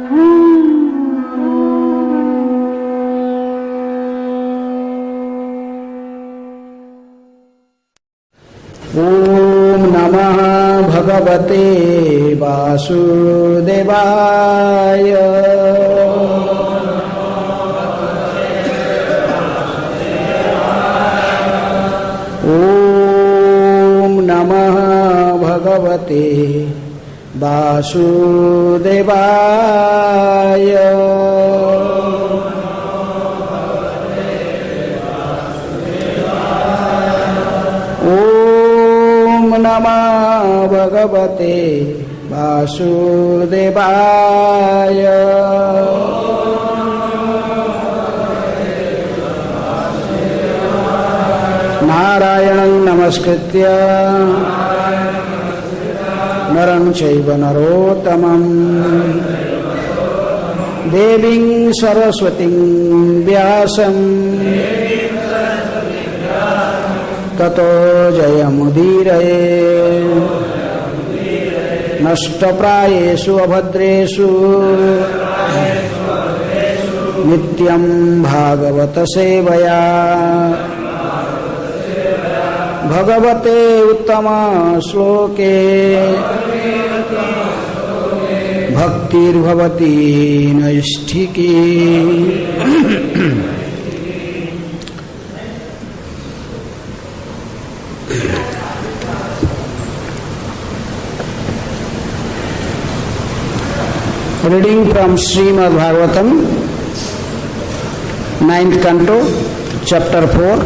ओम नमः भगवते वासुदेवाय। ओम नमः भगवते वासुदेवाय। नमः भगवते वासुदेवाय। नारायणं नमस्कृत्य नरं चैव नरोत्तमं देवीं सरस्वतीं व्यासं ततो जयमुदीरये। नष्टप्रायेषु अभद्रेषु नित्यं भागवत सेवया भगवते उत्तम श्लोके भक्तिर्भवति नैष्ठिकी। Reading from Srimad Bhagavatam, 9th canto, chapter 4,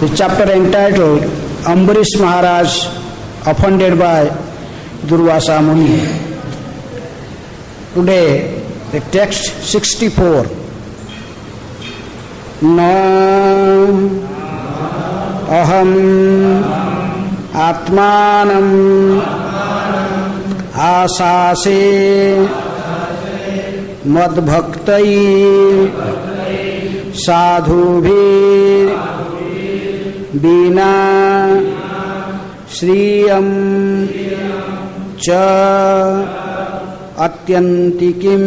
the chapter entitled Ambarish Maharaj offended by Durvasa Muni. Today, the text 64. Na aham atmanam आसासे मद्भक्तै साधुभिः विना श्रियं च अत्यन्तिकीं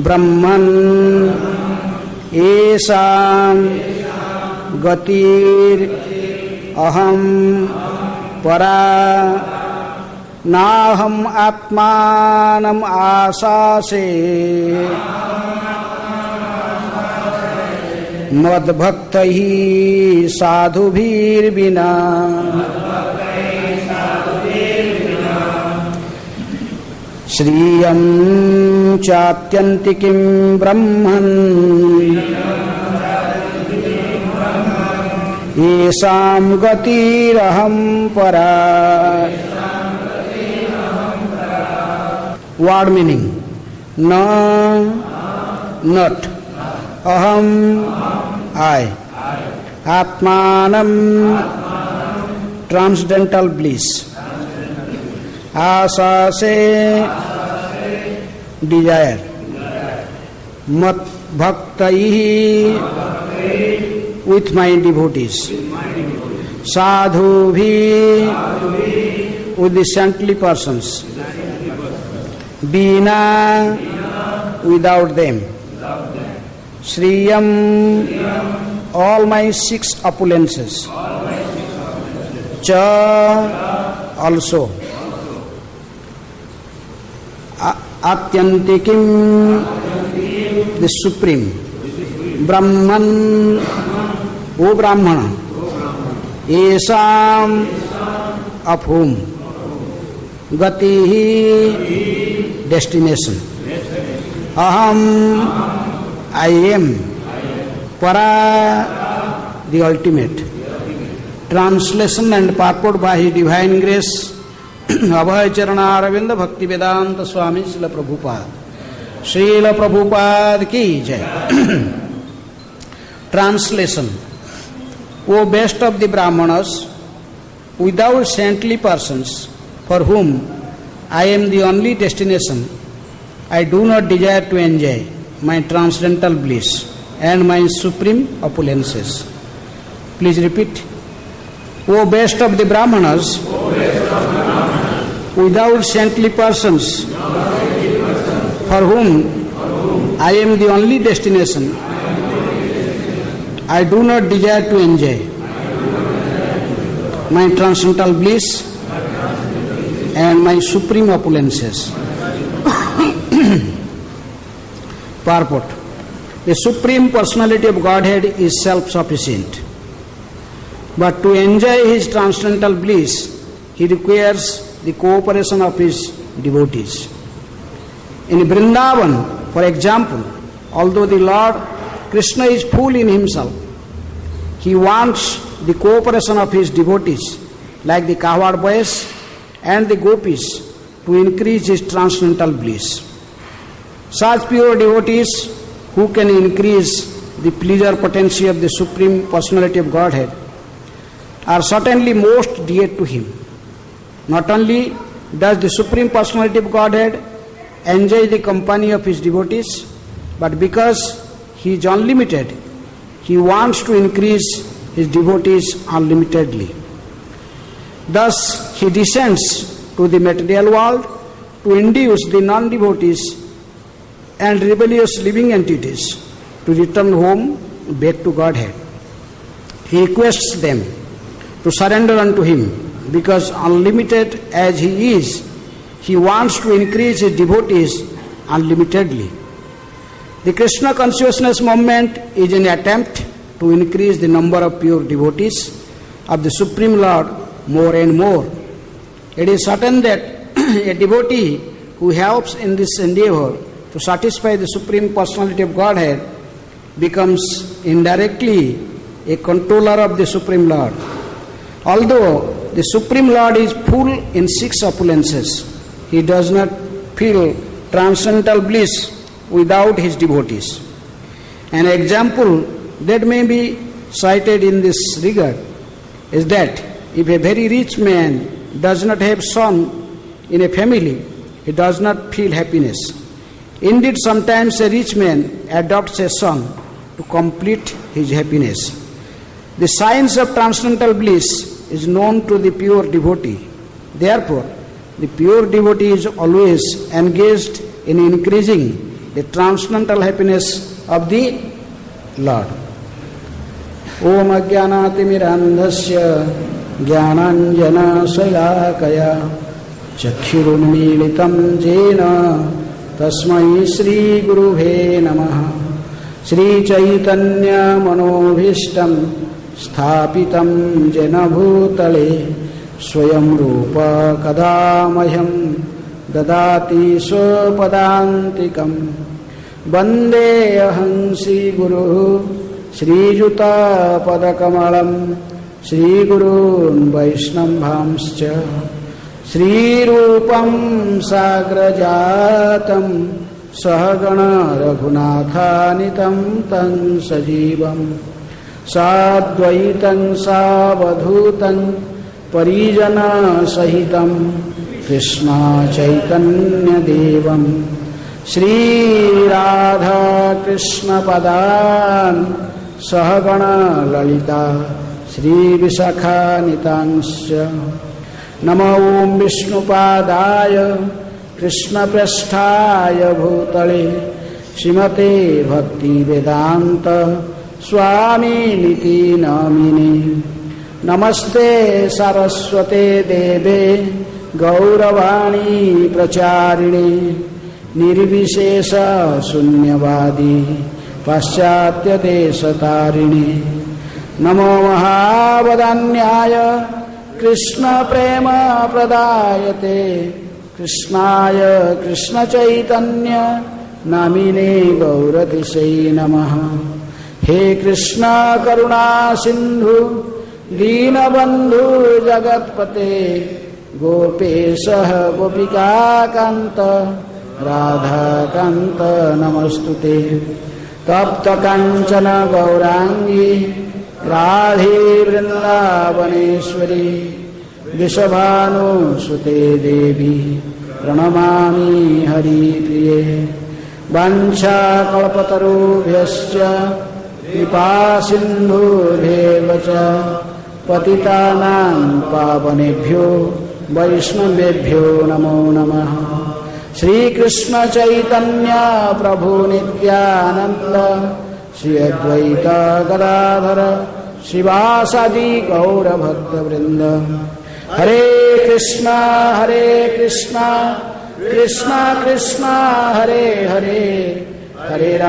ब्रह्मन् येषां गतिरहं परा नाहम आत्मानम आशासे मद्भक्तैः साधुभिर्विना श्रियं चात्यन्तिकीं ब्रह्मन् येषां गतिरहं परा। Word meaning: na, not; aham, I; atmanam, transcendental bliss; asase, desire; mat bhaktaihi, with my devotees; sadhubhi, with the saintly persons; Bina, without them; Shriyam, all my 6 opulences; Cha, also; Atyantikim, the supreme; Brahman, O Brahmana; Esam, of whom; Gatihi, destination; aham, I am; para, the ultimate. Translation and purport by His Divine Grace Abhay Charana Aravinda Bhakti Vedanta Swami Srila Prabhupada. Srila Prabhupada ki jai. Translation: O best of the Brahmanas, without saintly persons, for whom I am the only destination, I do not desire to enjoy my transcendental bliss and my supreme opulences. Please repeat. O best of the Brahmanas, without saintly persons, for whom I am the only destination, I do not desire to enjoy my transcendental bliss and my supreme opulences. Purport. The Supreme Personality of Godhead is self-sufficient. But to enjoy his transcendental bliss, he requires the cooperation of his devotees. In Vrindavan, for example, although the Lord Krishna is full in himself, he wants the cooperation of his devotees, like the Kahwad boys and the gopis, to increase his transcendental bliss. Such pure devotees who can increase the pleasure potency of the Supreme Personality of Godhead are certainly most dear to him. Not only does the Supreme Personality of Godhead enjoy the company of his devotees, but because he is unlimited, he wants to increase his devotees unlimitedly. Thus, he descends to the material world to induce the non-devotees and rebellious living entities to return home back to Godhead. He requests them to surrender unto him, because unlimited as he is, he wants to increase his devotees unlimitedly. The Krishna consciousness movement is an attempt to increase the number of pure devotees of the Supreme Lord more and more. It is certain that a devotee who helps in this endeavor to satisfy the Supreme Personality of Godhead becomes indirectly a controller of the Supreme Lord. Although the Supreme Lord is full in 6 opulences, he does not feel transcendental bliss without his devotees. An example that may be cited in this regard is that if a very rich man does not have son in a family, he does not feel happiness. Indeed, sometimes a rich man adopts a son to complete his happiness. The science of transcendental bliss is known to the pure devotee. Therefore, the pure devotee is always engaged in increasing the transcendental happiness of the Lord. Om Ajnanaatimirandhasya Jnananjana Salakaya Chakshurunmilitam Jena Tasmai Sri Gurubhe Namaha. Sri Chaitanya Manobhishtam Sthapitam Jena Bhutale Swayam Rupa Kadamahyam Dadati Swapadantikam Bande Aham Sri Guru Sri Juta Padakamalam Sri Gurun Vaishnambhamscha Sri Rupam Sagrajatam Sahagana Raghunathanitam Tan Sajivam Sadvaitam Savadhutam Parijana Sahitam Krishna Chaitanya Devam Sri Radha Krishna Padan Sahagana Lalita Sri Visakha Nitangsya Namo Om Vishnupadaya Krishna Prasthaya Bhutale Srimate Bhakti Vedanta Swami Niti Namini Namaste Saraswate Deve Gauravani Pracharine Nirvishesha Sunyavadi Paschatya Desatarini Namo Mahavadanyaya Krishna Prema Pradayate Krishnaya Krishna Chaitanya Namine Gauradisai Namaha. He Krishna Karuna Sindhu Deenabandhu Jagatpate Gopesha Gopika Kanta Radha Kanta Namastute Tapta Kanchana Gaurangi Radhe Vrindavaneshwari Vishabhanu Sute Devi Pranamami Hari Priye Vancha Kalpatarubhyascha Kripa Sindhu Devacha Patitanam Pavanebhyo Vaishnavebhyo Namo Namaha Shri Krishna Chaitanya Prabhu Nityananda Shri Advaita Gadadhara Shivasadi Gaura Bhakta Vrinda Hare Krishna Krishna Krishna Hare Hare Hare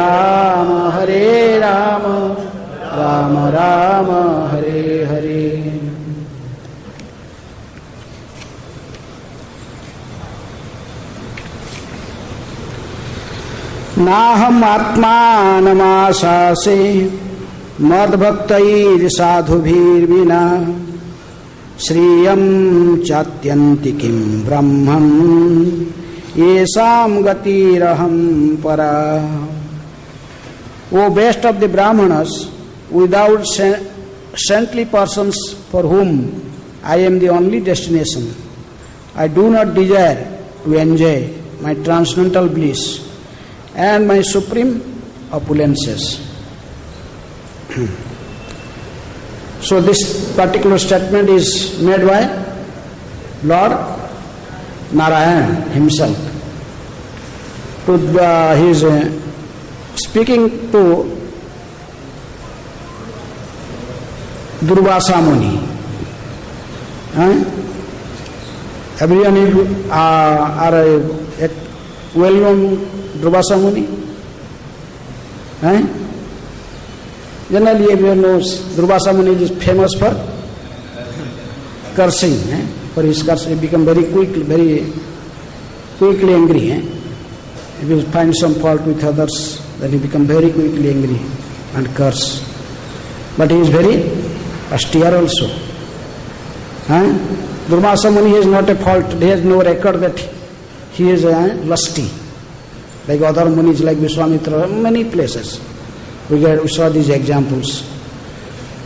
Rama Rama Rama Hare Hare. नाहम आत्मानमाशासे मद्भक्तैर साधुभिर्विना श्रियं चात्यन्ति किं ब्रह्मं येषां गतिरहं परा. O best of the Brahmanas, without saintly persons for whom I am the only destination, I do not desire to enjoy my transcendental bliss and my supreme opulences. So this particular statement is made by Lord Narayan himself. He is speaking to Durvasa Muni. Everyone are a well-known Durvasa Muni. Generally everyone knows Durvasa Muni is famous for cursing. For his curse, he become very quickly angry. If he finds some fault with others, then he become very quickly angry and curse. But he is very austere also. Durvasa Muni has not a fault. He has no record that he is lusty. Like other munis, like Vishwamitra, many places we saw these examples.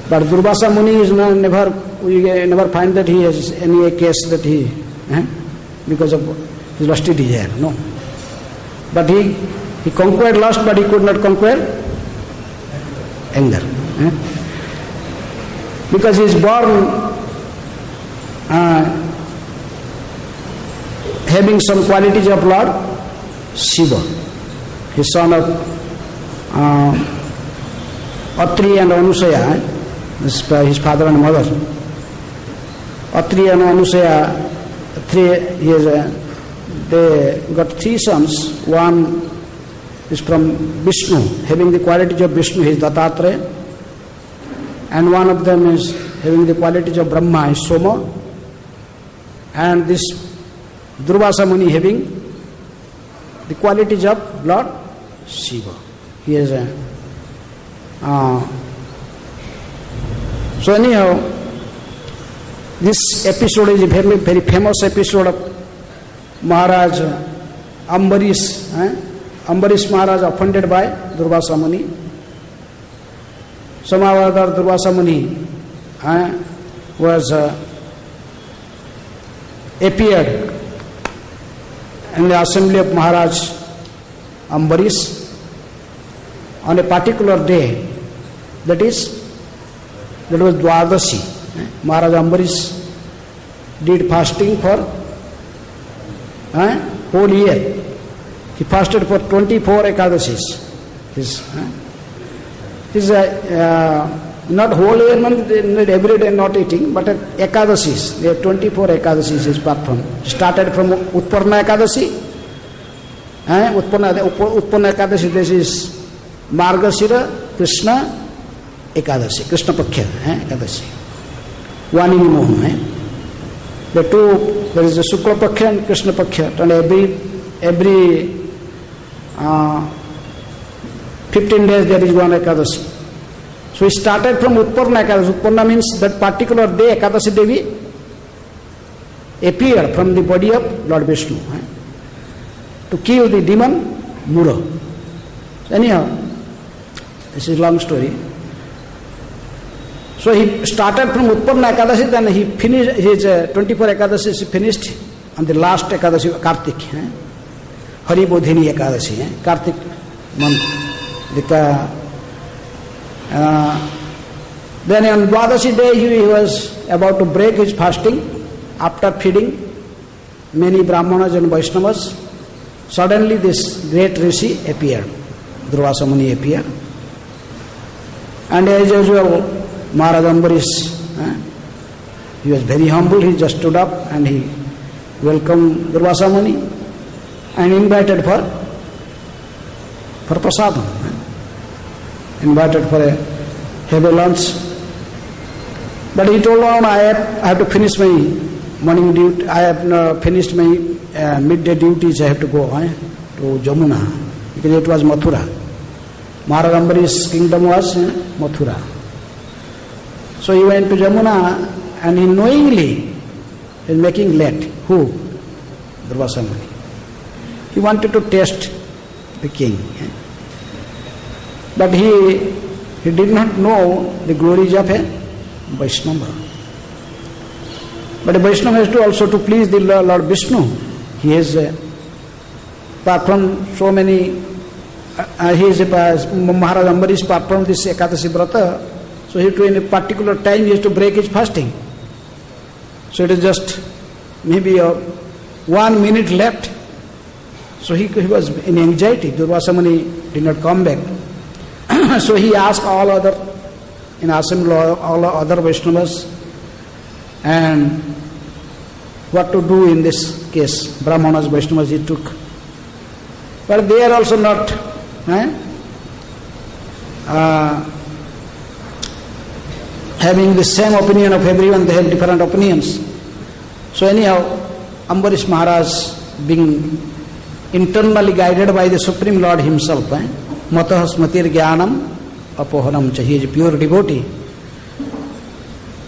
But Durvasa Muni is we never find that he has any case that he because of his lusty desire. No. But he conquered lust, but he could not conquer anger. Because he is born having some qualities of Lord Shiva. His son of Atri and Anusaya, his father and mother. Atri and Anusaya, they got three sons. One is from Vishnu, having the qualities of Vishnu, he is Dattatreya. And one of them is having the qualities of Brahma, is Soma. And this Durvasa Muni having the qualities of Lord Shiva. He is so anyhow, this episode is a very, very famous episode of Maharaj Ambarish. Ambarish Maharaj offended by Durvasa Muni. Somehow or other Durvasa Muni was appeared in the assembly of Maharaj Ambarish on a particular day, that was Dwadashi. Maharaj Ambarish did fasting for whole year. He fasted for 24 Ekadasis. Not whole year, not every day not eating, but Ekadasis. There are 24 Ekadasis is performed. Started from Utparna Ekadasi. Utparna Ekadasi, this is Margashira Krishna Ekadasi, Krishna Paksha Ekadasi. One in moon. The two, there is a Shukla Paksha and Krishna Paksha, and every 15 days there is one Ekadasi. So he started from Utparna Ekadasi. Utparna means that particular day Ekadasi Devi appeared from the body of Lord Vishnu to kill the demon Mura. So anyhow, this is a long story. So he started from Utparna Ekadasi, then he finished his 24 Ekadasis, he finished on the last Ekadasi, Kartik. Haribodhini Ekadasi, Kartik month. Then on Dwadashi day he was about to break his fasting after feeding many Brahmanas and Vaishnavas. Suddenly this great rishi appeared. Durvasa Muni appeared. And as usual, Maharaj Ambarish, he was very humble. He just stood up and he welcomed Durvasa Muni and invited for prasadam. Invited for a heavy lunch. But he told him, I have to finish my morning duty. I have finished my midday duties. I have to go to Jamuna, because it was Mathura. Maharaj Ambarish's kingdom was Mathura. So he went to Jamuna and he knowingly is making late. Who? Durvasa Muni. He wanted to test the king. But he did not know the glories of a Vaishnava. But a Vaishnava has to also to please the Lord Vishnu. He has performed so many, Maharaj Ambarish performed this Ekadasi Vrata, so he to in a particular time he has to break his fasting. So it is just maybe 1 minute left. So he was in anxiety. Durvasa Muni did not come back. So he asked all other in assembly, all other Vaishnavas, and what to do in this case. Brahmanas, Vaishnavas he took. But they are also not having the same opinion of everyone. They have different opinions. So anyhow, Ambarish Maharaj, being internally guided by the Supreme Lord himself, Matah Smatir Jnanam Apohanam cha, he is a pure devotee.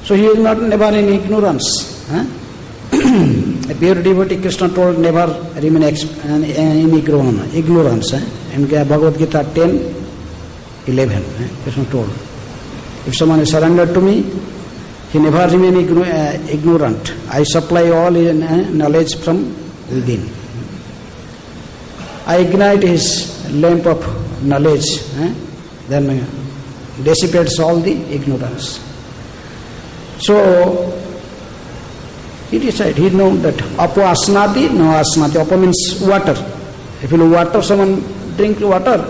So he is not never in ignorance. A pure devotee, Krishna told, never remain in ignorance. In Bhagavad Gita 10:11, Krishna told, if someone is surrendered to me, he never remain ignorant. I supply all knowledge from within. I ignite his lamp of knowledge, then dissipates all the ignorance. So he decided, he knows that apo asnati, no asnati. Apo means water. If you water, someone drink water,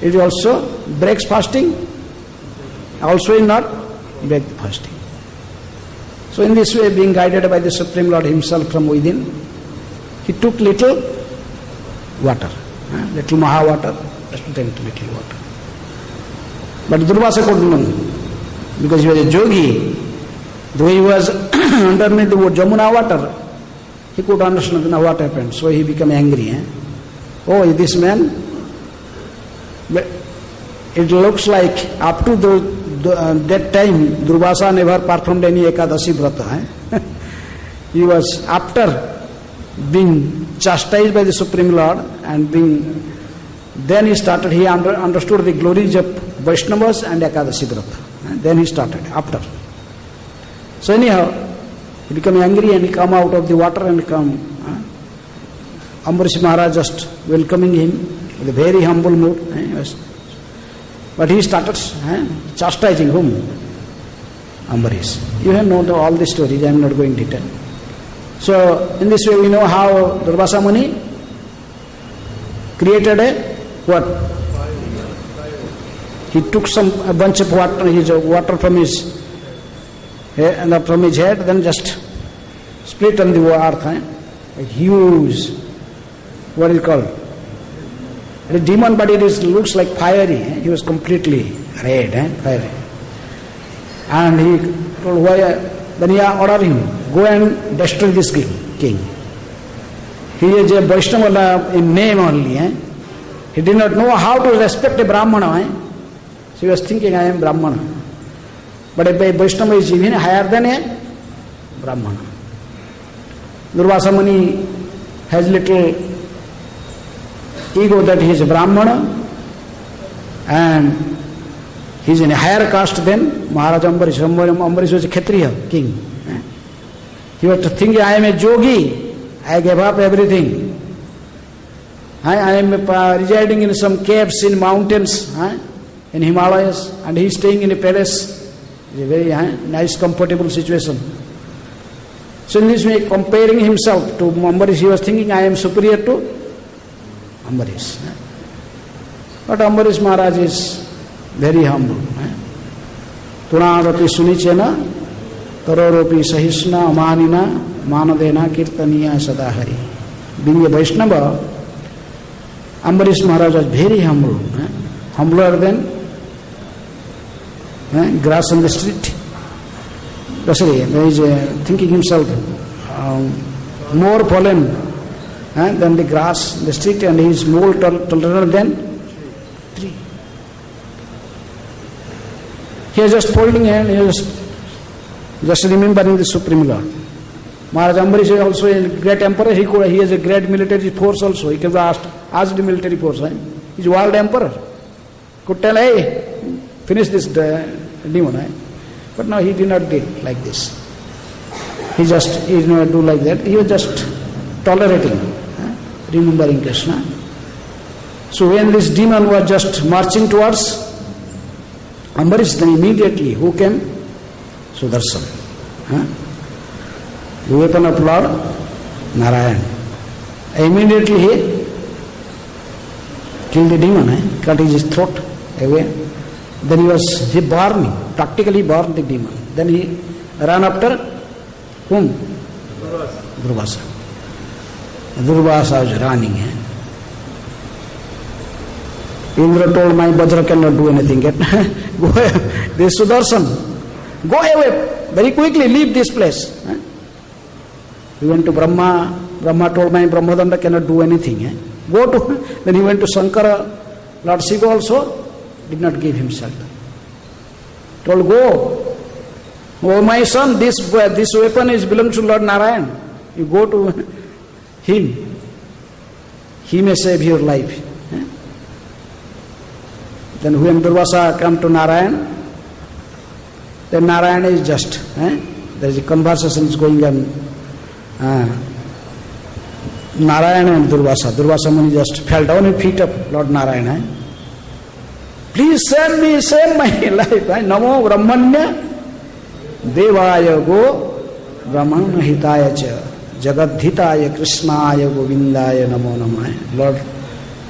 it also breaks fasting, also will not break the fasting. So in this way, being guided by the Supreme Lord himself from within, he took little water, little Maha water, just drink little water. But Durvasa couldn't know, because he was a yogi. Though he was underneath the Jamuna water, he could understand what happened. So he became angry. Oh, this man, it looks like up to that time, Durvasa never performed any Ekadasi Vrata. He was, after being chastised by the Supreme Lord and then he started, he understood the glories of Vaishnavas and Ekadasi Vrata. Then he started, after. So anyhow, he became angry and he come out of the water and come. Ambarish Maharaj just welcoming him with a very humble mood. But he started chastising whom? Ambarish. You have known all the stories, I am not going into detail. So in this way we know how Durvasa Muni created a what? He took a bunch of water from his head, then just split on the earth. A huge, what is it called? The demon, but it looks like fiery. He was completely red, fiery. And he told, then he ordered him, go and destroy this king. He is a Vaishnava in name only. He did not know how to respect a Brahmana. So he was thinking, I am Brahmana. But a Vaishnava is even higher than a Brahmana. Durvasa Muni has little ego that he is a Brahmana and he is in a higher caste than Maharaj Ambarish. Ambarish was a Kshatriya king. He was thinking, I am a yogi, I gave up everything. I am residing in some caves in mountains, in Himalayas, and he is staying in a palace. It's a very nice, comfortable situation. So in this way, comparing himself to Ambarish, he was thinking, I am superior to Ambarish. But Ambarish Maharaj is very humble. Tunadapi sunichena, taroropi sahisna, amanina, manadena, kirtaniya sadahari. Being a Vaishnava, Ambarish Maharaj was very humble. Humbler than grass on the street. Sorry, he is thinking himself more pollen than the grass in the street, and he is more tolerant than tree. He is just holding hand, he is just remembering the Supreme Lord. Maharaj Ambarish is also a great emperor, he has a great military force also. He could have asked the military force. He is world emperor. Could tell, hey, finish this demon. But no, he did not do like this. He did not do like that. He was just tolerating, remembering Krishna. So when this demon was just marching towards Ambarish, then immediately who came? Sudarshan. The weapon of Lord Narayan. Immediately he killed the demon, cut his throat away. Then he practically burned the demon. Then he ran after whom? Durvasa. Durvasa was running. Indra told, my Vajra cannot do anything yet. Go away. This Sudarshan, go away very quickly, leave this place. He went to Brahma. Brahma told, my Brahmadanda cannot do anything. Go to. Then he went to Shankara. Lord Shiva also did not give him shelter. Told, go. Oh my son, this weapon belongs to Lord Narayan. You go to him. He may save your life. Then when Durvasa come to Narayan, then Narayan is just, there is a conversation is going on. Narayan and Durvasa. Durvasa Muni just fell down at feet of Lord Narayan. Please save me, save my life. Namo Brahmanya Devaya Go Brahmana Hitaya Cha Jagadhitaya Krishnaya Govindaya Namo Namah. Lord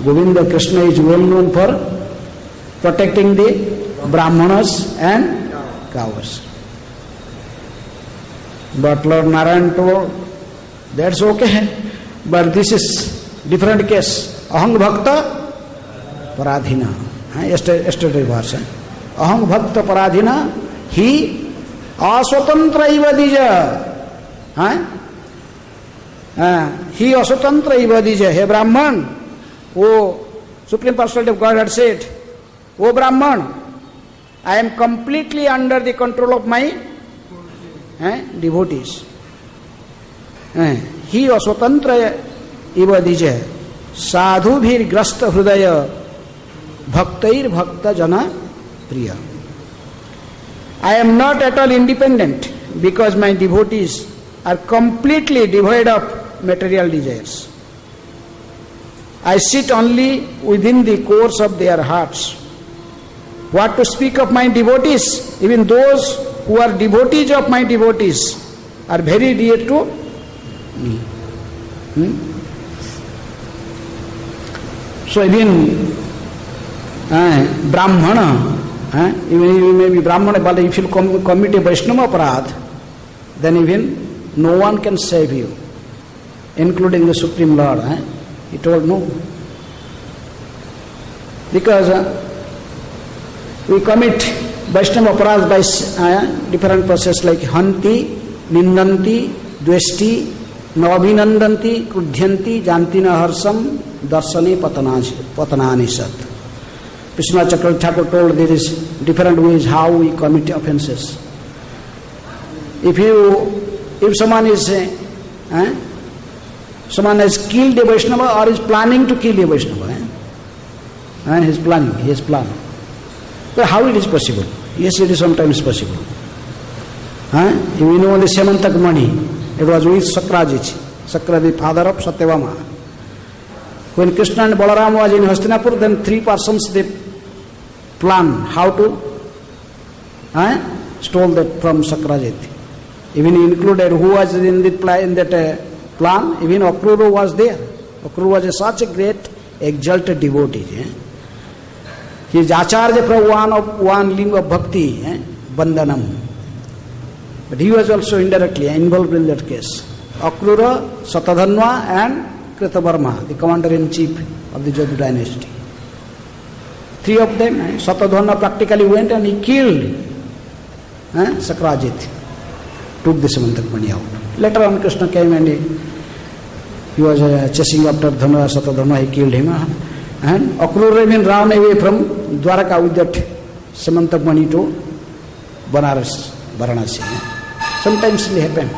Govinda Krishna is well known for protecting the Brahmanas and cows. But Lord Narayan told, that's okay. But this is different case. Aham Bhakta Paradhina. Yesterday verse. Aham Bhakta Paradhina. He Aswatantra Ivadija. He Aswatantra Ivadija. Hey Brahman. Oh, Supreme Personality of God had said, O Brahman, I am completely under the control of my devotees. He Aswatantra Ivadija. Sadhu bhir grasta hrudaya bhaktair bhakta jana priya. I am not at all independent because my devotees are completely devoid of material desires. I sit only within the course of their hearts. What to speak of my devotees? Even those who are devotees of my devotees are very dear to me. So even Brahmana, even you may be Brahmana, but if you commit a Vaishnava aparadh, then even no one can save you, including the Supreme Lord. He told no. Because we commit Vaishnava aparadh by different process like Hanti, Nindanti, Dveshti, Navabhinandanti, Krudhyanti, Jantina Harsam, Darsani Patanani Sat. Vishwanath Chakravarti Thakur told there is different ways how we commit offences. If someone is someone has killed a Vaishnava or is planning to kill a Vaishnava, and he is planning. But how it is possible? Yes, it is sometimes possible. You know the Semantak Mani, it was with Sakraji, Sakra the father of Satyavama. When Krishna and Balaram was in Hastinapur, then 3 persons they plan how to stole that from Sakrajit. Even included who was in that plan, even Akrura was there. Akrura was such a great exalted devotee. He is Acharya for one ling of bhakti, Bandhanam. But he was also indirectly involved in that case. Akrura, Satadhanva and Kritavarma, the commander-in-chief of the Jadu dynasty. Three of them, Satadhanva practically went and he killed Sakrajit, took the Samantakmani out. Later on Krishna came and he was chasing after Dhanva, Satadhanva, he killed him. And Akrura even ran away from Dwaraka with that Samantakmani to Banaras, Varanasi. Sometimes it happen.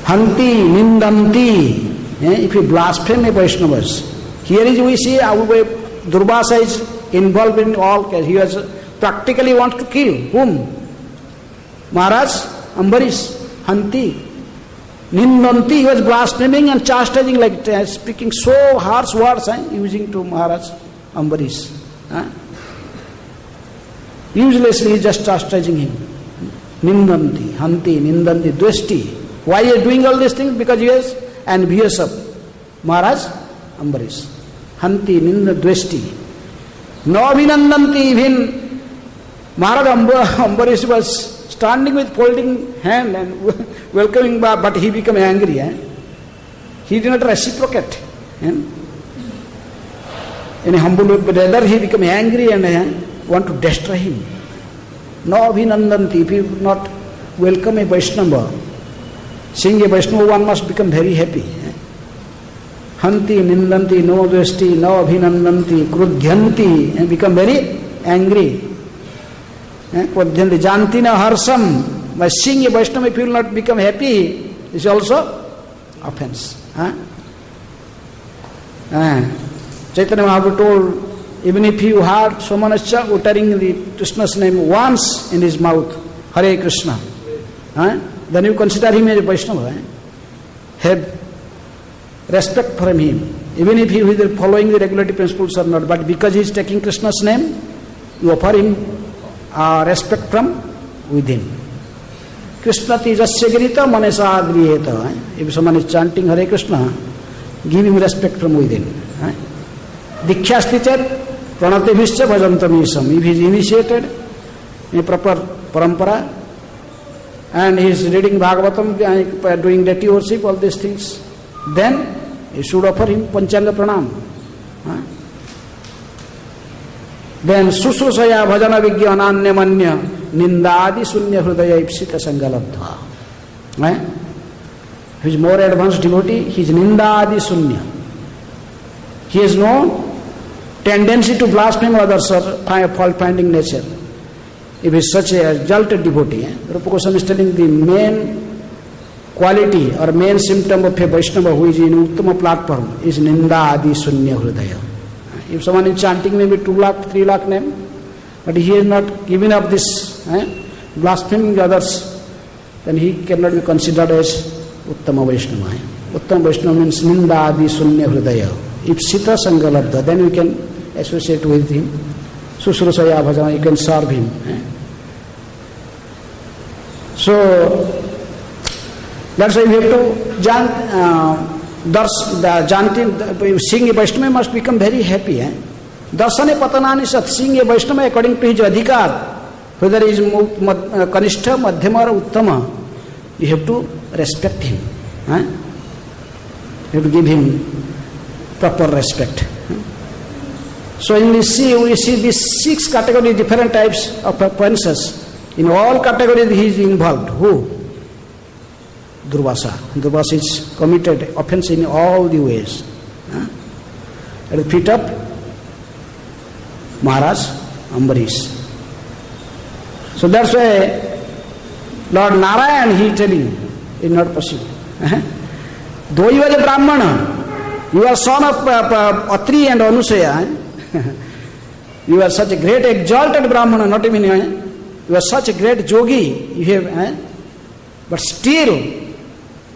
Hanti, Nindanti, if you blaspheme a Vaishnavas. Here is we see Durvasa is involved in all cases. He was practically wants to kill whom? Maharaj Ambarish, Hanti. Nindanti, he was blaspheming and chastising, like speaking so harsh words, using to Maharaj Ambarish. Uselessly he is just chastising him. Nindanti, Hanti, Nindanti, Dvesti. Why he is doing all these things? Because he is envious of Maharaj Ambarish. Hanti, Ninda, Dvesti. No Abhinandanti, even Maharaj Ambarish was standing with folding hand and welcoming, but he became angry. He did not reciprocate. In a humble way, but rather he became angry and want to destroy him. No Abhinandanti, if you not welcome a Vaishnava, seeing a Vaishnava, one must become very happy. Hanti, Nindanti, no Dvesti, no Abhinandanti, Krudhyanti, and become very angry. Krudhyanti, Jantina Harsam, by seeing a Vaishnava, if you will not become happy, is also offense. Chaitanya Mahaprabhu told, even if you heard Somanascha uttering the Krishna's name once in his mouth, Hare Krishna, then you consider him as a Vaishnava. Have respect for him, even if he is following the regulative principles or not, but because he is taking Krishna's name, you offer him respect from within. Krishna tijasya girita manasa adriyeta. If someone is chanting Hare Krishna, give him respect from within. Dikhyasti chat pranatibhischa bhajantamisham. If he is initiated in a proper parampara and he is reading Bhagavatam, doing deity worship, all these things, then you should offer him Panchanga Pranam. Then Susrusaya Bhajana Vigya Ananya Manya Nindadi Sunya Hridaya Ipsita Sangalabdha. He is more advanced devotee, he is Nindadi Sunya. He has no tendency to blaspheme others or fault-finding nature. If he is such a exalted devotee, Rupa Goswami is telling the main quality or main symptom of a Vaishnava who is in Uttama platform is Ninda Adi Sunya Hridaya. If someone is chanting maybe 2 lakh, 3 lakh name, but he is not giving up this blaspheming others, then he cannot be considered as Uttama Vaishnava. Uttama Vaishnava means Ninda Adi Sunya Hridaya. If Sita Sangalabdha, then we can associate with him. Susrusaya Bhajana, you can serve him. So, that's why we have to seeing a Vaishnava must become very happy. Darsane patanani sat, seeing a Vaishnava according to his adhikar, whether he is Kanishtha, Madhyama or Uttama, you have to respect him. You have to give him proper respect. So we see these 6 categories, different types of offenses. In all categories he is involved. Who? Durvasa. Durvasa is committed offense in all the ways. At the feet of Maharaj Ambarish. So that's why Lord Narayan, he is telling, is not possible. Though you are a Brahmana, you are son of Atri and Anusaya. You are such a great exalted Brahmana, not even you are such a great yogi. You have, but still,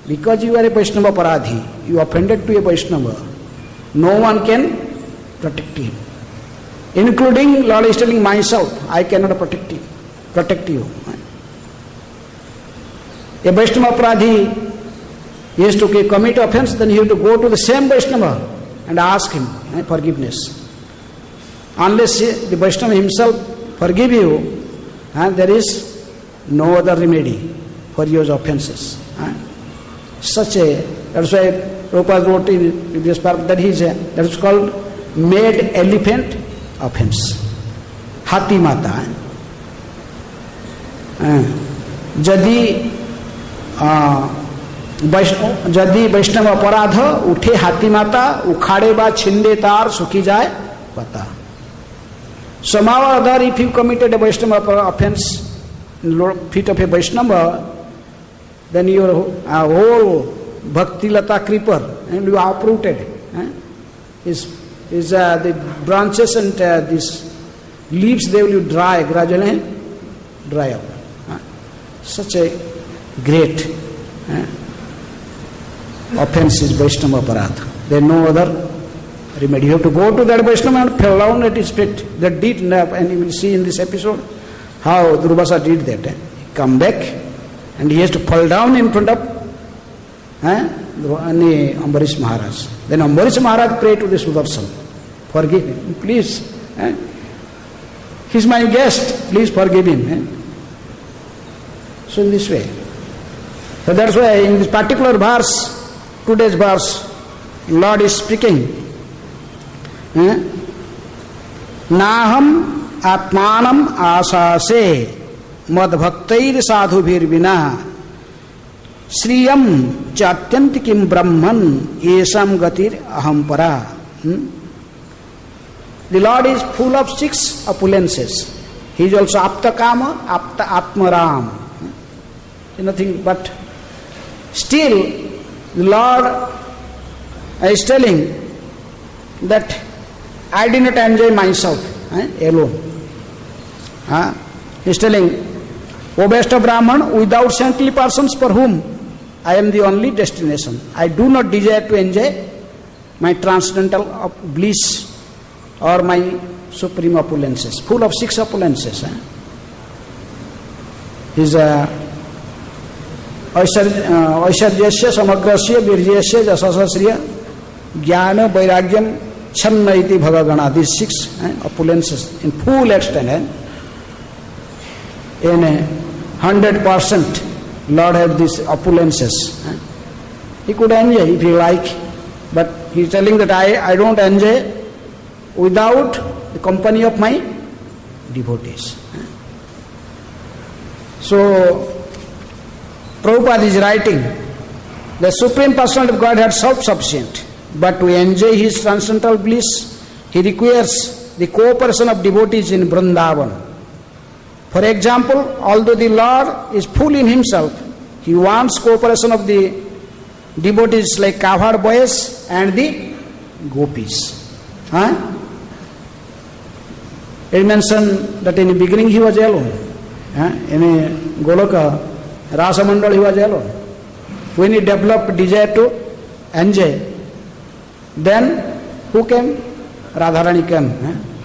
because you are a Vaishnava Paradhi, you offended to a Vaishnava, no one can protect him. Including Lord is telling myself, I cannot protect you. A Vaishnava Paradhi he has to commit offense, then he has to go to the same Vaishnava and ask him forgiveness. Unless the Vaishnava himself forgive you, there is no other remedy for your offenses. That's why Prabhupada wrote in this part that that is called made elephant offense. Hati mata. Jadi वैष्णव अपराध उठे हाथी माता, उखाड़े बा छिंदे तार, सुखी जाए पता. Somehow or other, if you committed a Vaishnava offense in feet of a Vaishnava, then your whole Bhakti Lata creeper and you are uprooted. The branches and these leaves, they will dry, gradually dry up. Such a great offense is Vaishnava Aparadha. There is no other remedy. You have to go to that Vaishnava and fall down at his feet. That did, and you will see in this episode how Durvasa did that. He come back and he has to fall down in front of Ambarish Maharaj. Then Ambarish Maharaj prayed to the Sudarshan, forgive him, please. He is my guest, please forgive him. So in this way. So that's why in this particular verse, today's verse, Lord is speaking. Naham atmanam asase mad bhaktair sadhubhir vina sriyam chatyantikim brahman esam gatir ahampara. The Lord is full of 6 opulences. He is also apta kama, apta atmaram. Nothing but still the Lord is telling that I did not enjoy myself alone. He is telling, O best of Brahman, without saintly persons for whom I am the only destination, I do not desire to enjoy my transcendental bliss or my supreme opulences, full of 6 opulences. His ऐश्वर्यस्य समग्रस्य वीर्यस्य जशस्य ज्ञान वैराग्यम छन्न इति भगगणा. These 6 opulences in full extent. In 100% Lord have these opulences. He could enjoy if he like, but he is telling that I don't enjoy without the company of my devotees. So Prabhupada is writing, the Supreme Personality of God had self-sufficient, but to enjoy his transcendental bliss, he requires the cooperation of devotees in Vrindavan. For example, although the Lord is full in himself, he wants cooperation of the devotees like Kavhad boys and the gopis. It mentioned that in the beginning he was alone. In Goloka, Rasa Mandal he was alone. When he developed desire to enjoy, then who came? Radharani came.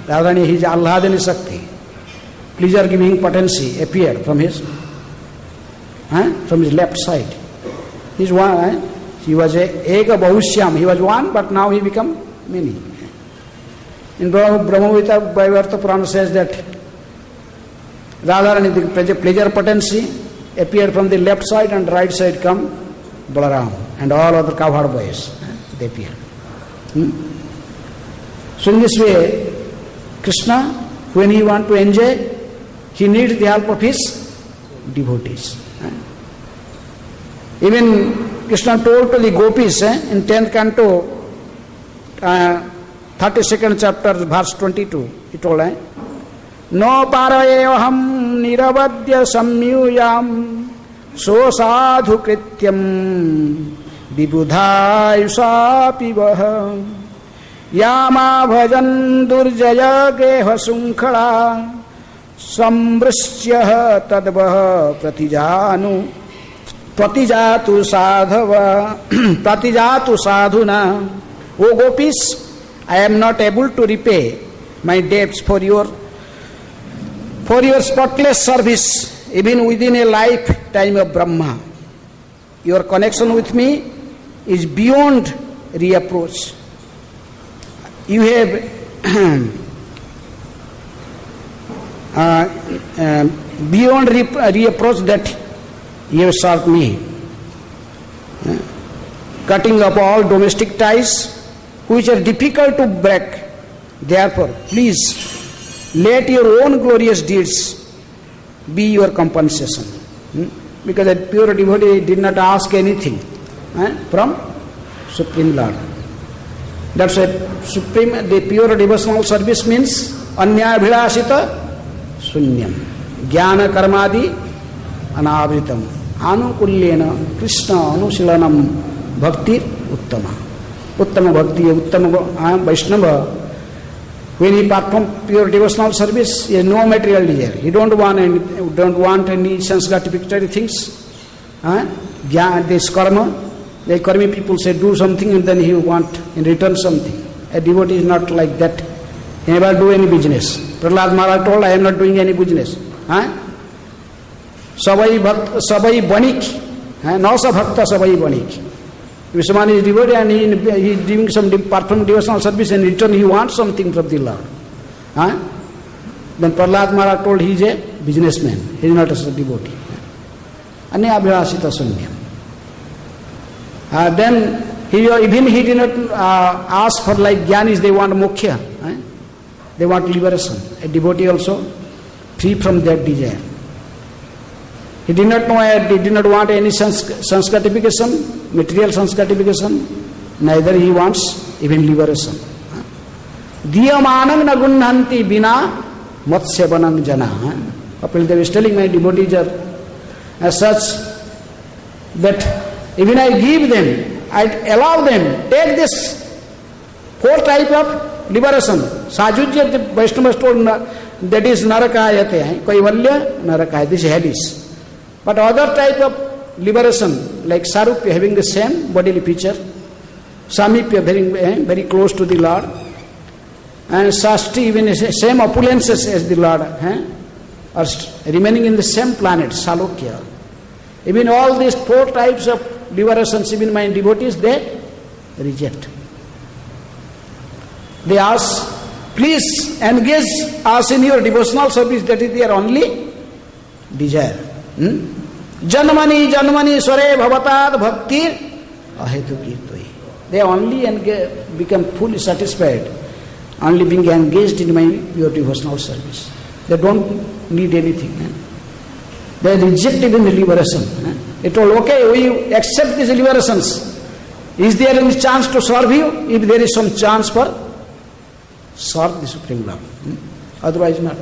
Radharani, his Allahadani Shakti, pleasure giving potency appeared from his left side. He's one. He was a Eka Bahushyam. He was one, but now he become many. In Brahmavita Vaivarta Purana says that Radharani, the pleasure potency, appeared from the left side and right side come Balaram and all other Kavhad boys. They appear. So in this way, Krishna, when he wants to enjoy, he needs the help of his devotees. Even Krishna told to the gopis in 10th canto, 32nd chapter, verse 22, he told, No parayeham niravadya samyuyam so sadhu krityam vibudhayusa pivaha yama bhajan durjaya geha sunkhala sambrishya tadvaha pratijatu sadhuna. O gopis, I am not able to repay my debts for your spotless service, even within a lifetime of Brahma. Your connection with me is beyond reapproach. You have beyond reapproach that you have served me. Cutting up all domestic ties which are difficult to break. Therefore, please let your own glorious deeds be your compensation. Because that pure devotee did not ask anything from Supreme Lord. That's why the pure devotional service means anyabhilashita sunyam jnana karmadi anavritam anukulyena krishna anusilanam bhakti uttama. Uttama bhakti, uttama Vaishnava, when he performs pure devotional service, he has no material desire. He don't want any sense gratificatory things. This karma, the karmi people say do something and then he want in return something. A devotee is not like that. He never do any business. Prahlad Maharaj told, I am not doing any business. Sabai banik, nasa bhakta sabai banik. If someone is devotee and he is doing some performing devotional service, and in return he wants something from the Lord. Then Prahlad Maharaj told he is a businessman. He is not a devotee. Anya abhirasita sunyam. Then even he did not ask for like jnanis, they want moksha. They want liberation. A devotee also free from that desire. He did not know, he did not want any sense gratification, material sense gratification, neither he wants even liberation. Diyamanam nagunnhanti bina matsevanam jana. Kapil Dev is telling my devotees are as such that even I give them, I allow them, take this 4 type of liberation. Sajujya, the Vaishnavas told that is narakayate, kaivalya narakaya, this is Hades. But other type of liberation, like Sarupya having the same bodily feature, Samipya very close to the Lord, and Sashti even same opulences as the Lord, are remaining in the same planet, Salokya. Even all these 4 types of liberations, even my devotees, they reject. They ask, please engage us in your devotional service, that is their only desire. Janmani janmani sware bhavatad bhaktir ahetukitoi. They only become fully satisfied, only being engaged in my pure devotional service. They don't need anything. They reject even the liberation. They told, okay, we accept these liberations. Is there any chance to serve you? If there is some chance for serve the Supreme Lord. Otherwise not.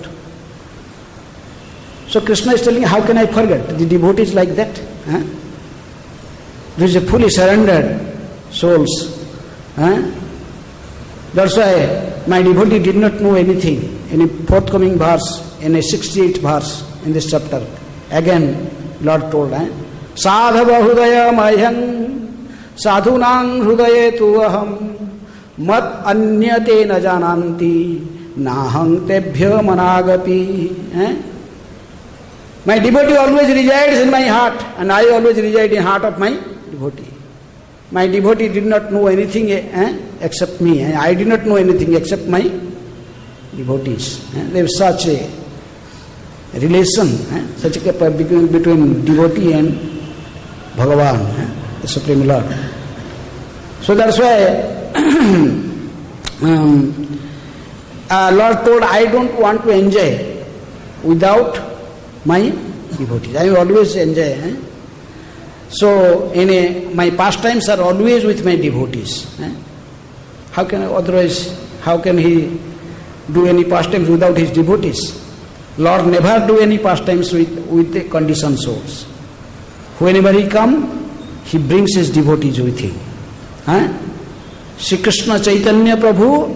So Krishna is telling, how can I forget? The devotee is like that. These are fully surrendered souls. That's why my devotee did not know anything. In a forthcoming verse, in a 68th verse in this chapter, again Lord told, Sadhava hudaya mayang sadhunang hudaye tu aham mat anyate na jananti nahang tebhya managapi. My devotee always resides in my heart, and I always reside in the heart of my devotee. My devotee did not know anything except me, and I did not know anything except my devotees. There is such a relation, such a between devotee and Bhagavan, the Supreme Lord. So that's why Lord told, I don't want to enjoy without my devotees. I always enjoy. So my pastimes are always with my devotees. How can otherwise, how can he do any pastimes without his devotees? Lord never do any pastimes with the conditioned souls. Whenever he come, he brings his devotees with him. Shri Krishna Chaitanya Prabhu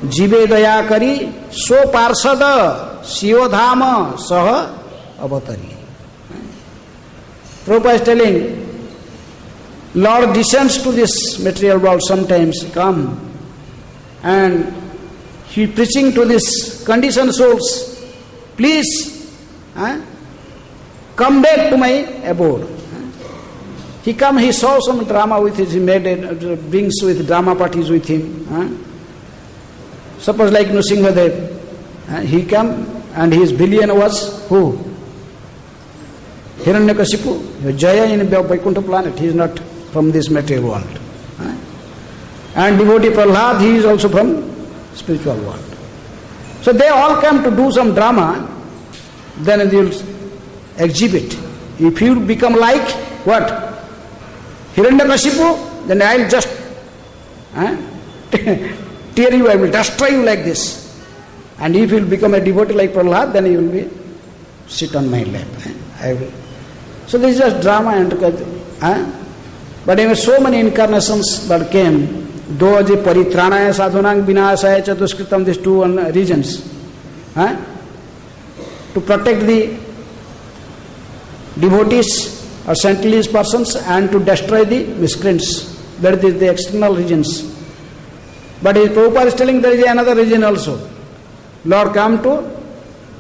jive daya kari so parsada siyodhama saha avatari. Prabhupada is telling, Lord descends to this material world sometimes, come, and he preaching to this conditioned souls, please come back to my abode. He come, he saw some drama with his, he made brings with drama parties with him. Suppose like Nrsimhadev, he come and his villain was who? Hiranyakashipu, Jaya in Vaikuntha planet. He is not from this material world. And devotee Prahlad, he is also from spiritual world. So they all come to do some drama, then they will exhibit. If you become like what? Hiranyakashipu, then I will just tear you, I will destroy you like this. And if you will become a devotee like Prahlad, then you will be sit on my lap. I will. So this is just drama and but even so many incarnations that came. Though the paritranaya sadhunang vinasaya chatuskritam, these two reasons, to protect the devotees or saintly persons and to destroy the miscreants. That is the external reasons. But Prabhupada is telling there is another reason also. Lord come to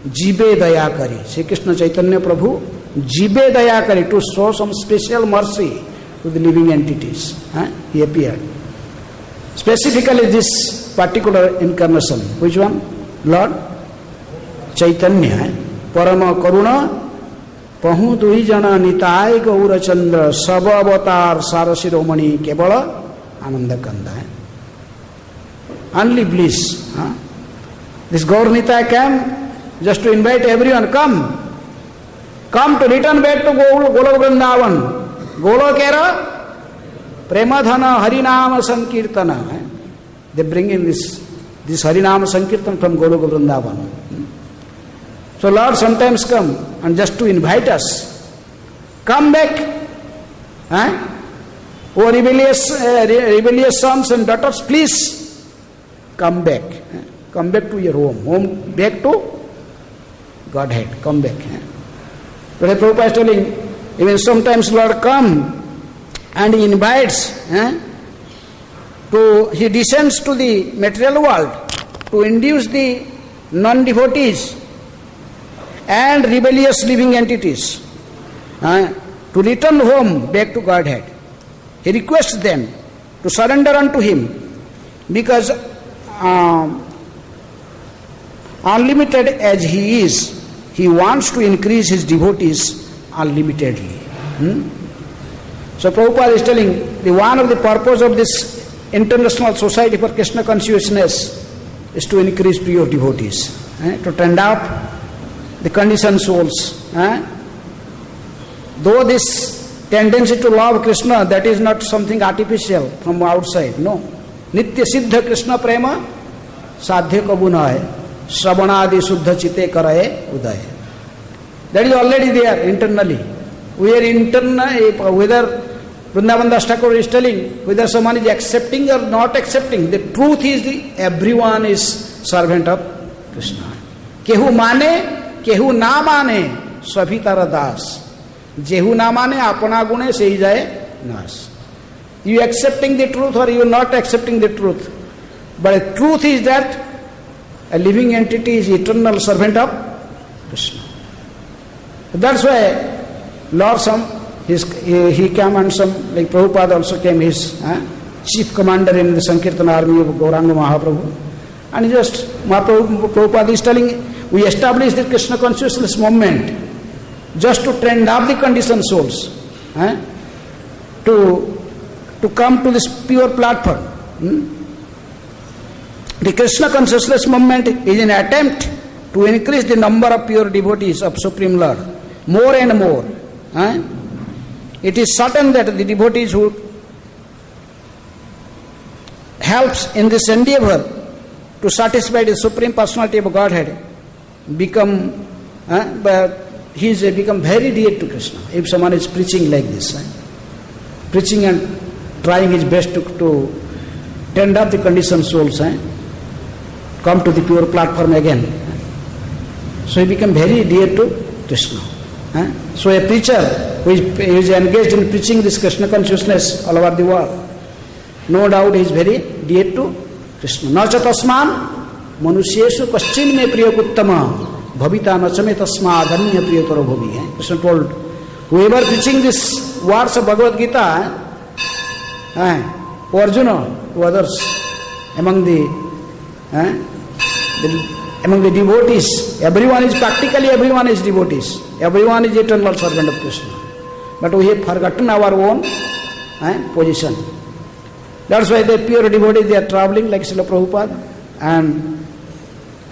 Jibe Dayakari. Sri Krishna Chaitanya Prabhu, Jibe Dayakari, to show some special mercy to the living entities. He appeared. Specifically this particular incarnation. Which one? Lord Chaitanya. Parama Karuna Pahu Dui Jana Nitai Gaura Chandra Saba Avatar Sarasiromani Kebala Ananda Kanda. Only bliss. This Gaur Nitai came just to invite everyone. Come to return back to Golok Vrindavan. Golokera Premadhana Harinama Sankirtana. They bring in this Harinama Sankirtan from Golok Vrindavan. So Lord sometimes come and just to invite us. Come back. Oh rebellious sons and daughters, please come back. Come back to your home. Back to Godhead. Come back. But Prabhupada is telling, even sometimes Lord come and he invites, he descends to the material world to induce the non-devotees and rebellious living entities to return home back to Godhead. He requests them to surrender unto him because unlimited as he is, he wants to increase his devotees unlimitedly. So Prabhupada is telling, one of the purpose of this International Society for Krishna Consciousness is to increase pure devotees, to tend up the conditioned souls. Though this tendency to love Krishna, that is not something artificial from outside, no. Nitya Siddha Krishna Prema Sadhya Kabunaya Sravanadi Suddha Chite Karaye Udaya. That is already there internally. We are internal, whether Vrindavan Das Thakur is telling, whether someone is accepting or not accepting, the truth is everyone is servant of Krishna. Kehu mane, kehu na mane, sabhi tara das. Jehu na mane, apana gune sehi jaye nas. You accepting the truth or you not accepting the truth. But the truth is that a living entity is eternal servant of Krishna. That's why Lord he came and some, like Prabhupada also came, his chief commander in the Sankirtan army of Gauranga Mahaprabhu. And just Prabhupada is telling, we established the Krishna consciousness movement just to train up the conditioned souls to come to this pure platform. The Krishna consciousness movement is an attempt to increase the number of pure devotees of Supreme Lord more and more. It is certain that the devotees who helps in this endeavor to satisfy the Supreme Personality of Godhead become very dear to Krishna. If someone is preaching like this, preaching and trying his best to tend up the conditioned souls, come to the pure platform again. So he become very dear to Krishna. So a preacher who is engaged in preaching this Krishna consciousness all over the world, no doubt he is very dear to Krishna. Nacha tasman manusyeshu paschin me priyakuttama bhavita nachame tasma adanya priyataro bhavi. Krishna told, whoever preaching this words of Bhagavad Gita, Arjuna, to others, among the devotees, practically everyone is devotees. Everyone is eternal servant of Krishna. But we have forgotten our own position. That's why the pure devotees, they are traveling like Srila Prabhupada.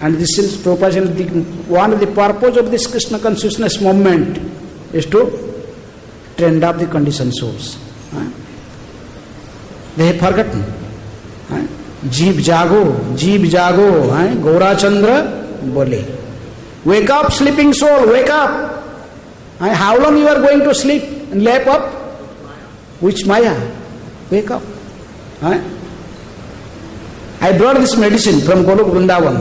And this is Prabhupada, one of the purpose of this Krishna consciousness movement is to train up the conditioned souls. They have forgotten. Jeev jago, Gaura Chandra bole. Wake up, sleeping soul, wake up. How long you are going to sleep and lap up? Which Maya? Wake up. I brought this medicine from Golok Vrindavan.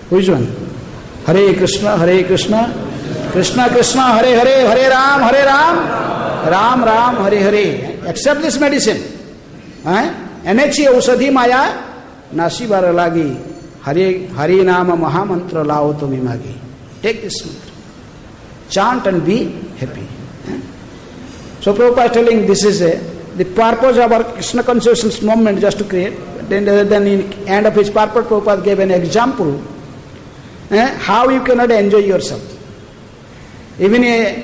Which one? Hare Krishna, Krishna Krishna, Hare Hare, Hare Ram, Ram Ram, Hare Hare. Accept this medicine. NHE Ausadhi Maya, Nasi Baralagi, Hare Nama Mahamantra Lao Tumi Magi. Take this mantra. Chant and be happy. So Prabhupada is telling this is the purpose of our Krishna consciousness movement, just to create. Then in end of his purpose, Prabhupada gave an example how you cannot enjoy yourself. Even a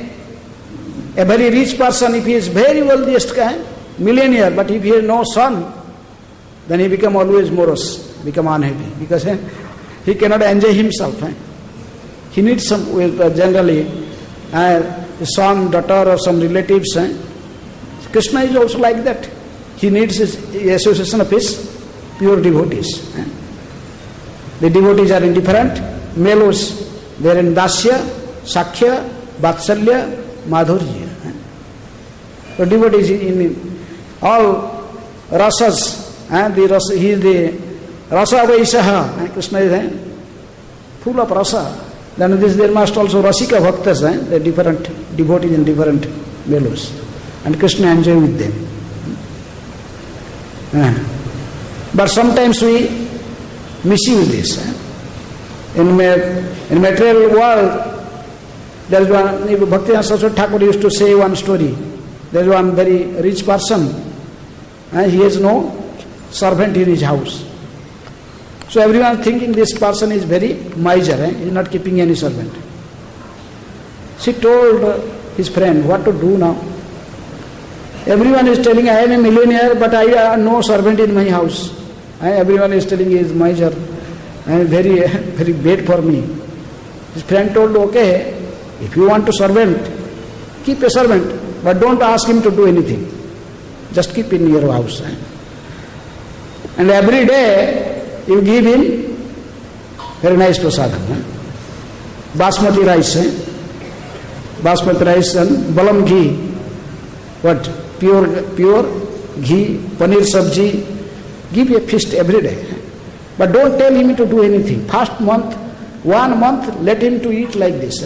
very rich person, if he is very wealthiest guy, millionaire, but if he has no son, then he become always morose, become unhappy, because he cannot enjoy himself. He needs some, generally, son, daughter, or some relatives. Krishna is also like that. He needs the association of his pure devotees. The devotees are in different melos. They are in Dasya, Sakhya, Vatsalya, Madhurya. So devotees in all rasas. He is the rasa Vaisaha. Krishna is full of rasa. Then there must also Rasika Bhaktas. They are different devotees in different melos. And Krishna enjoy with them. But sometimes we misuse this. In material world, there is one, Bhaktivinoda Saraswati Thakur used to say one story. There is one very rich person, and he has no servant in his house. So everyone is thinking this person is very miser, he is not keeping any servant. She told his friend, what to do now? Everyone is telling, I am a millionaire, but I have no servant in my house. Everyone is telling he is miser, and very, very bad for me. His friend told, okay, if you want a servant, keep a servant, but don't ask him to do anything. Just keep in your house. And every day, you give him very nice prasadam. Basmati rice. Basmati rice and balam ghee. What? Pure ghee, paneer sabji. Give a feast every day. But don't tell him to do anything. First month, 1 month, let him to eat like this.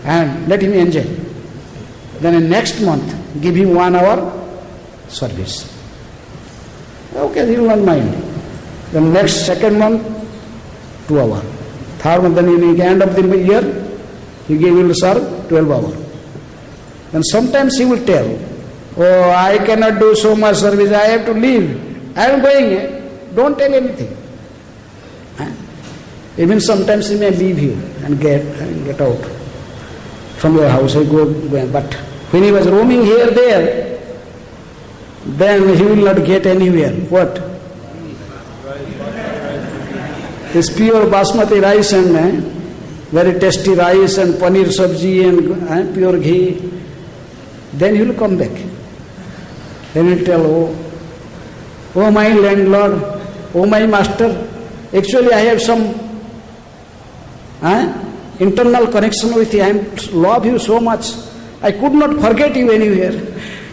And let him enjoy. Then in next month, give him 1 hour service. Okay, he will not mind. Then next second month, 2 hours. Third month, then in the end of the year, he will serve 12 hours. And sometimes he will tell, oh, I cannot do so much service, I have to leave. I am going. Don't tell anything. Even sometimes he may leave you and get out from your house. But when he was roaming here, there, then he will not get anywhere. What? This pure basmati rice and very tasty rice and paneer sabji and pure ghee. Then he will come back. Then he will tell, oh my landlord, oh my master, actually I have some internal connection with you. I love you so much. I could not forget you anywhere.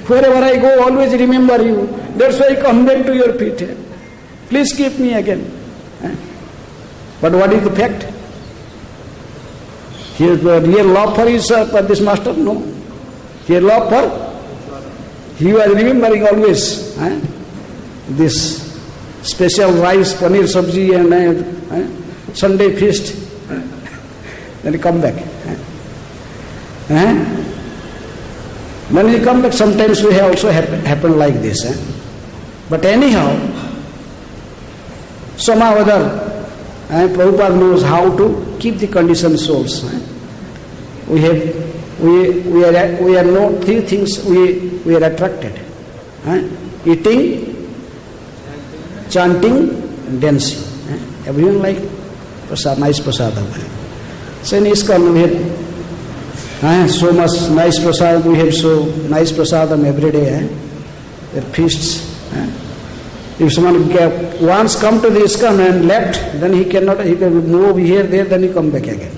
Wherever I go, always remember you. That's why I come back to your feet. Please keep me again. But what is the fact? His real love for this master? No. His love for? He was remembering always this special rice, paneer sabji and Sunday feast. Then he come back. When we come back, sometimes we have also happened like this. But anyhow, somehow or other, Prabhupada knows how to keep the conditioned souls. We are no three things we are attracted. Eating, chanting, and dancing. Everyone like prasad, nice prasadam. So in ISKCON we have so much nice prasadam. We have so nice prasadam every day. There are feasts. If someone once come to the ISKCON and left, then he can move here, there, then he come back again.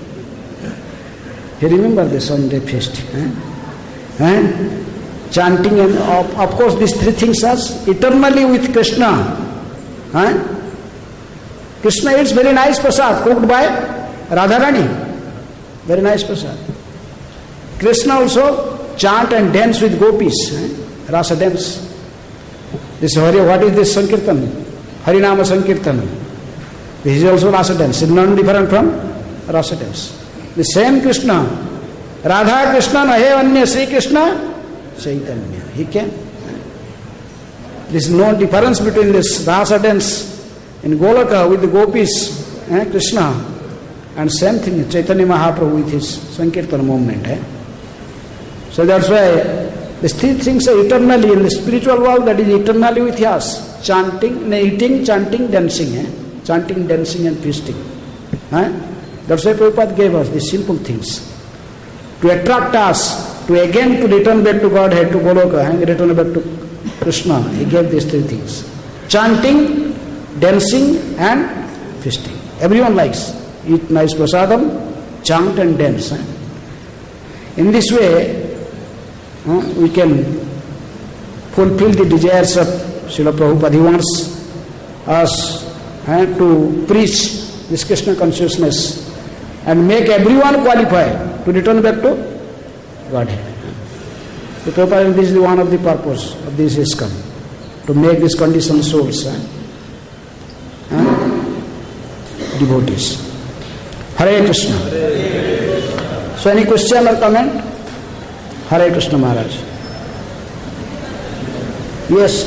You remember this Sunday feast? Chanting and of course these three things are eternally with Krishna. Krishna eats very nice prasad cooked by Radharani. Very nice prasad. Krishna also chant and dance with gopis. Rasa dance. This what is this Sankirtan? Harinama Sankirtan. This is also rasa dance. It's not different from rasa dance. The same Krishna. Radha Krishna nahe anya Sri Krishna Chaitanya. He can. There is no difference between this rasa dance in Golaka with the gopis, Krishna, and same thing, Chaitanya Mahaprabhu with his Sankirtan movement. So that's why these three things are eternally in the spiritual world, that is eternally with us. Chanting, eating, chanting, dancing. Chanting, dancing and feasting. That's why Prabhupada gave us these simple things. To attract us, to return back to Godhead, to Goloka, return back to Krishna. He gave these three things. Chanting, dancing and feasting. Everyone likes. Eat nice prasadam, chant and dance. In this way, we can fulfill the desires of Srila Prabhupada. He wants us to preach this Krishna consciousness and make everyone qualified to return back to Godhead. So Prabhupada, this is one of the purpose of this ISKCON, to make these conditioned souls devotees. Hare Krishna. So any question or comment? Hare Krishna Maharaj. Yes.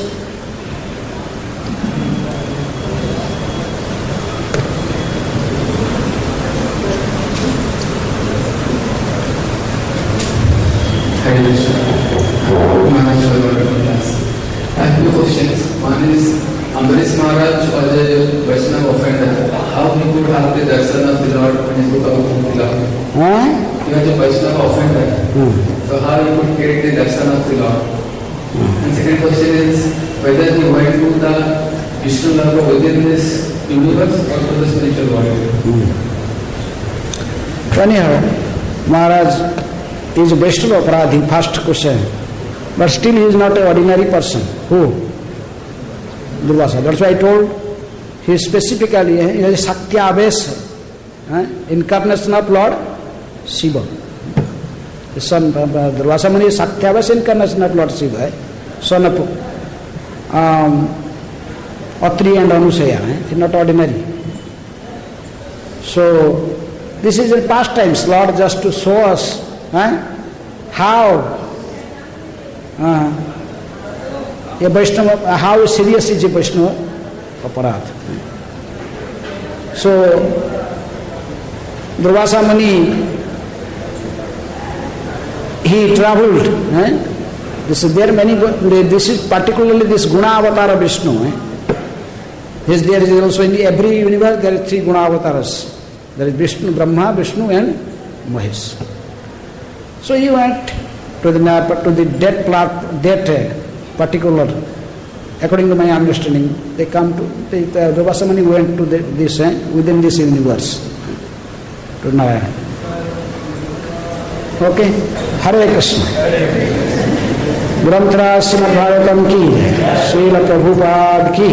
Hare Krishna. I have two questions. One is, Ambarish Maharaj was a Vaishnava offender. How he could have the darshan of the Lord when he took out the Lord? He was a Vaishnava offender. So how he could get the darshan of the Lord? And second question is, whether he went to the Vishnu Loka within this universe or to the spiritual world? Anyhow, Maharaj is a Vaishnava Aparadhi, first question. But still he is not an ordinary person. Who? Durvasa. That's why I told he specifically he is Sakya Avesa, incarnation of Lord Shiva. The son Durvasa Muni is Sakya Avesa, incarnation of Lord Shiva, son of Atri and Anusaya. He is not ordinary. So this is in past times, Lord just to show us how a Vaishnava, how serious is a Vaishnava Aparadh. So, Durvasa Muni, he travelled. There are many. This is particularly this Guna Avatar of Vishnu. There is also in every universe there are three Guna Avatars. There is Vishnu, Brahma, Vishnu, and Mahesh. So he went to that particular, according to my understanding, they come to, Durvasa Muni went to this, within this universe, to Narayana. Okay? Hare Krishna. Granthra Srimad Bhagavatam ki, Srila Prabhupada ki,